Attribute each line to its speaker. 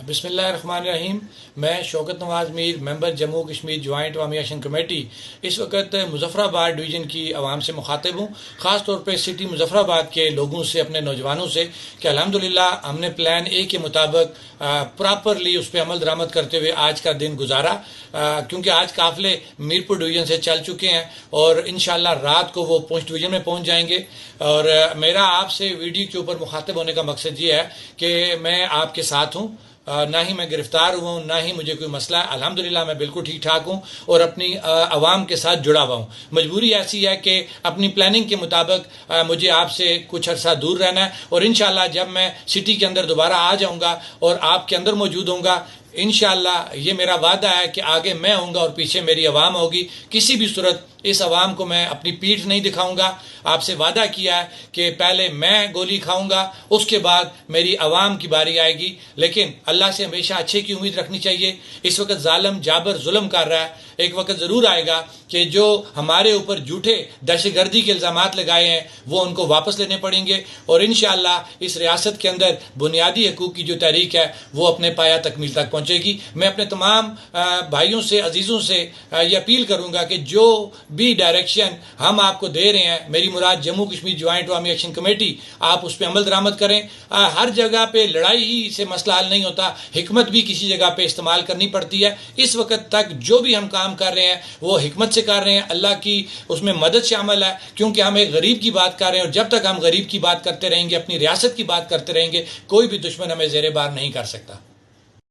Speaker 1: بسم اللہ الرحمن الرحیم. میں شوکت نواز میر، ممبر جموں کشمیر جوائنٹ عوامی ایکشن کمیٹی، اس وقت مظفر آباد ڈویژن کی عوام سے مخاطب ہوں، خاص طور پہ سٹی مظفر آباد کے لوگوں سے، اپنے نوجوانوں سے، کہ الحمدللہ ہم نے پلان اے کے مطابق پراپرلی اس پہ عمل درآمد کرتے ہوئے آج کا دن گزارا، کیونکہ آج قافلے میرپور ڈویژن سے چل چکے ہیں اور انشاءاللہ رات کو وہ پونچھ ڈویژن میں پہنچ جائیں گے. اور میرا آپ سے ویڈیو کے اوپر مخاطب ہونے کا مقصد یہ ہے کہ میں آپ کے ساتھ ہوں، نہ ہی میں گرفتار ہوا ہوں، نہ ہی مجھے کوئی مسئلہ ہے. الحمدللہ میں بالکل ٹھیک ٹھاک ہوں اور اپنی عوام کے ساتھ جڑا ہوا ہوں. مجبوری ایسی ہے کہ اپنی پلاننگ کے مطابق مجھے آپ سے کچھ عرصہ دور رہنا ہے، اور انشاءاللہ جب میں سٹی کے اندر دوبارہ آ جاؤں گا اور آپ کے اندر موجود ہوں گا، انشاءاللہ یہ میرا وعدہ ہے کہ آگے میں ہوں گا اور پیچھے میری عوام ہوگی. کسی بھی صورت اس عوام کو میں اپنی پیٹھ نہیں دکھاؤں گا. آپ سے وعدہ کیا ہے کہ پہلے میں گولی کھاؤں گا، اس کے بعد میری عوام کی باری آئے گی. لیکن اللہ سے ہمیشہ اچھے کی امید رکھنی چاہیے. اس وقت ظالم جابر ظلم کر رہا ہے، ایک وقت ضرور آئے گا کہ جو ہمارے اوپر جھوٹے دہشت گردی کے الزامات لگائے ہیں وہ ان کو واپس لینے پڑیں گے، اور انشاءاللہ اس ریاست کے اندر بنیادی حقوق کی جو تحریک ہے وہ اپنے پایہ تکمیل تک پہنچے گی. میں اپنے تمام بھائیوں سے، عزیزوں سے یہ اپیل کروں گا کہ جو بھی ڈائریکشن ہم آپ کو دے رہے ہیں، میری مراد جموں کشمیر جوائنٹ عوامی ایکشن کمیٹی، آپ اس پہ عمل درآمد کریں. ہر جگہ پہ لڑائی ہی سے مسئلہ حل نہیں ہوتا، حکمت بھی کسی جگہ پہ استعمال کرنی پڑتی ہے. اس وقت تک جو بھی ہم کام کر رہے ہیں وہ حکمت سے کر رہے ہیں، اللہ کی اس میں مدد شامل ہے، کیونکہ ہم ایک غریب کی بات کر رہے ہیں، اور جب تک ہم غریب کی بات کرتے رہیں گے، اپنی ریاست کی بات کرتے رہیں گے، کوئی بھی دشمن ہمیں زیر بار نہیں کر سکتا.